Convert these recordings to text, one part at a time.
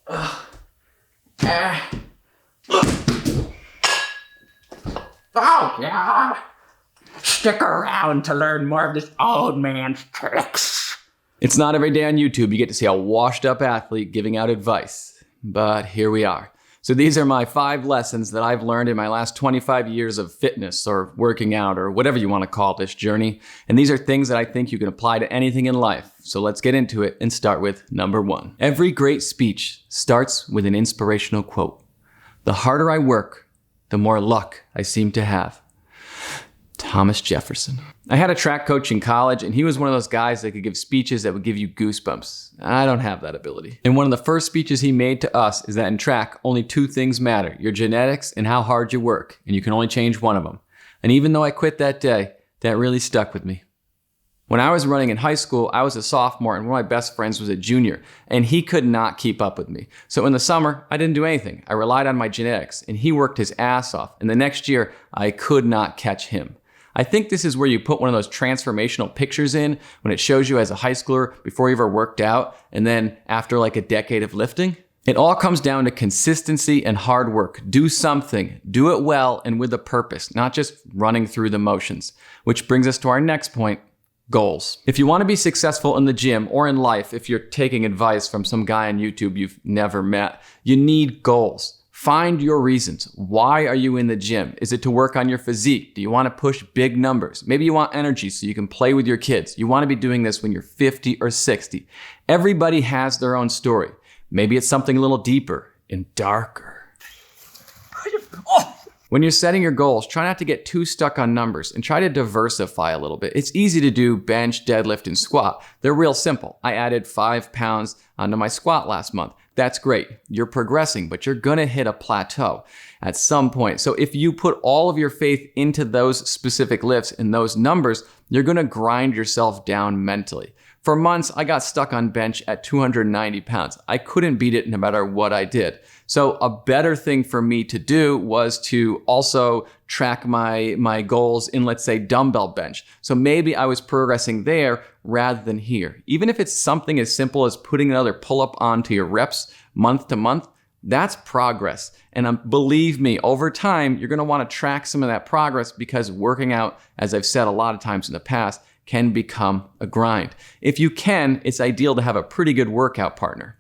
Oh, yeah. Stick around to learn more of this old man's tricks. It's not every day on YouTube you get to see a washed up athlete giving out advice, but here we are. So these are my 5 lessons that I've learned in my last 25 years of fitness or working out or whatever you want to call this journey. And these are things that I think you can apply to anything in life. So let's get into it and start with number 1. Every great speech starts with an inspirational quote. The harder I work, the more luck I seem to have. Thomas Jefferson. I had a track coach in college, and he was one of those guys that could give speeches that would give you goosebumps. I don't have that ability. And one of the first speeches he made to us is that in track, only 2 things matter: your genetics and how hard you work, and you can only change one of them. And even though I quit that day, that really stuck with me. When I was running in high school, I was a sophomore, and one of my best friends was a junior, and he could not keep up with me. So in the summer, I didn't do anything. I relied on my genetics, and he worked his ass off. And the next year, I could not catch him. I think this is where you put one of those transformational pictures in when it shows you as a high schooler before you ever worked out and then after like a decade of lifting. It all comes down to consistency and hard work. Do something, do it well and with a purpose, not just running through the motions. Which brings us to our next point, goals. If you want to be successful in the gym or in life, if you're taking advice from some guy on YouTube you've never met, you need goals. Find your reasons. Why are you in the gym? Is it to work on your physique? Do you want to push big numbers? Maybe you want energy so you can play with your kids. You want to be doing this when you're 50 or 60. Everybody has their own story. Maybe it's something a little deeper and darker. When you're setting your goals, try not to get too stuck on numbers and try to diversify a little bit. It's easy to do bench, deadlift, and squat. They're real simple. I added 5 pounds onto my squat last month. That's great. You're progressing, but you're gonna hit a plateau at some point. So if you put all of your faith into those specific lifts and those numbers, you're gonna grind yourself down mentally. For months, I got stuck on bench at 290 pounds. I couldn't beat it no matter what I did. So a better thing for me to do was to also track my goals in, let's say, dumbbell bench. So maybe I was progressing there rather than here. Even if it's something as simple as putting another pull-up onto your reps month to month, that's progress. And believe me, over time, you're gonna wanna track some of that progress because working out, as I've said a lot of times in the past, can become a grind. If you can, it's ideal to have a pretty good workout partner.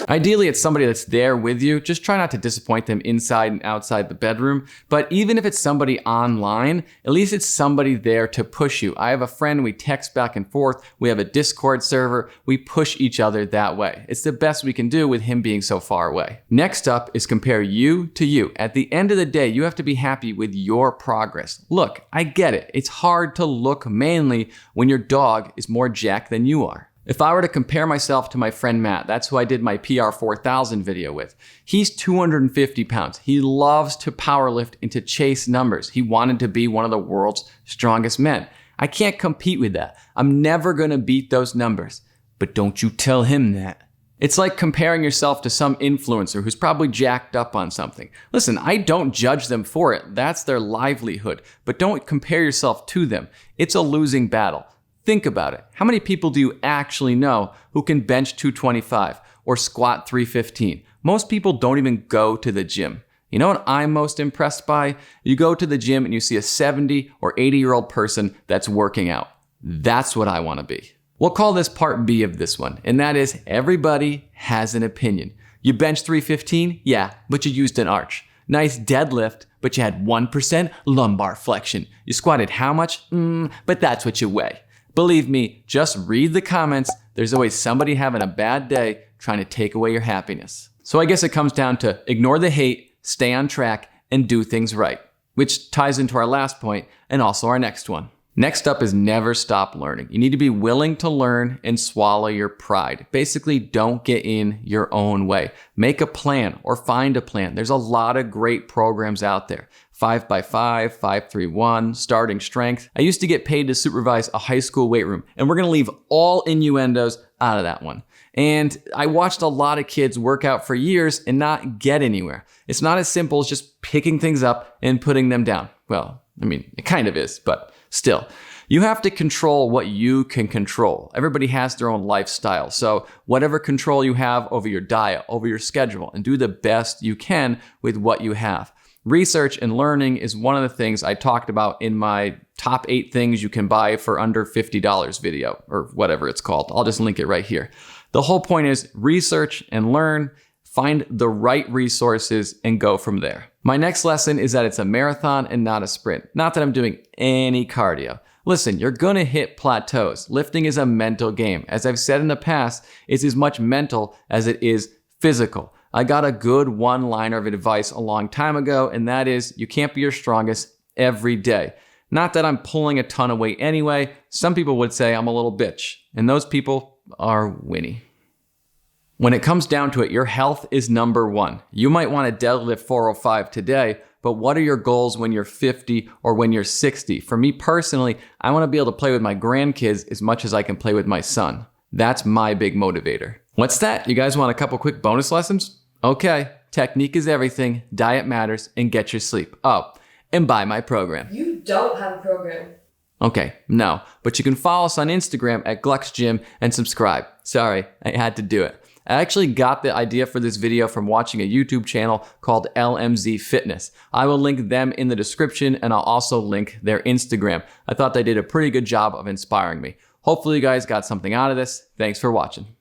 Ideally, it's somebody that's there with you. Just try not to disappoint them inside and outside the bedroom. But even if it's somebody online, at least it's somebody there to push you. I have a friend, we text back and forth. We have a Discord server. We push each other that way. It's the best we can do with him being so far away. Next up is compare you to you. At the end of the day, you have to be happy with your progress. Look, I get it. It's hard to look manly when your dog is more jacked than you are. If I were to compare myself to my friend Matt, that's who I did my PR 4000 video with. He's 250 pounds. He loves to powerlift and to chase numbers. He wanted to be one of the world's strongest men. I can't compete with that. I'm never gonna beat those numbers. But don't you tell him that. It's like comparing yourself to some influencer who's probably jacked up on something. Listen, I don't judge them for it. That's their livelihood. But don't compare yourself to them. It's a losing battle. Think about it. How many people do you actually know who can bench 225 or squat 315? Most people don't even go to the gym. You know what I'm most impressed by? You go to the gym and you see a 70 or 80-year-old person that's working out. That's what I want to be. We'll call this part B of this one, and that is everybody has an opinion. You bench 315? Yeah, but you used an arch. Nice deadlift, but you had 1% lumbar flexion. You squatted how much? But that's what you weigh. Believe me, just read the comments. There's always somebody having a bad day trying to take away your happiness. So I guess it comes down to ignore the hate, stay on track, and do things right, which ties into our last point and also our next one. Next up is never stop learning. You need to be willing to learn and swallow your pride. Basically, don't get in your own way. Make a plan or find a plan. There's a lot of great programs out there. 5x5, 5-3-1, starting strength. I used to get paid to supervise a high school weight room, and we're gonna leave all innuendos out of that one. And I watched a lot of kids work out for years and not get anywhere. It's not as simple as just picking things up and putting them down. Well, I mean, it kind of is, but still. You have to control what you can control. Everybody has their own lifestyle. So whatever control you have over your diet, over your schedule, and do the best you can with what you have. Research and learning is one of the things I talked about in my top 8 things you can buy for under $50 video, or whatever it's called. I'll just link it right here. The whole point is research and learn, find the right resources, and go from there. My next lesson is that it's a marathon and not a sprint. Not that I'm doing any cardio. Listen, you're gonna hit plateaus. Lifting is a mental game. As I've said in the past, it's as much mental as it is physical. I got a good one-liner of advice a long time ago, and that is, you can't be your strongest every day. Not that I'm pulling a ton of weight anyway. Some people would say I'm a little bitch, and those people are Winnie. When it comes down to it, your health is number one. You might want to deadlift 405 today, but what are your goals when you're 50 or when you're 60? For me personally, I want to be able to play with my grandkids as much as I can play with my son. That's my big motivator. What's that? You guys want a couple quick bonus lessons? Okay, technique is everything, diet matters, and get your sleep. Oh, and buy my program. You don't have a program. Okay, no, but you can follow us on Instagram at Gluck's Gym and subscribe. Sorry, I had to do it. I actually got the idea for this video from watching a YouTube channel called LMZ Fitness. I will link them in the description, and I'll also link their Instagram. I thought they did a pretty good job of inspiring me. Hopefully you guys got something out of this. Thanks for watching.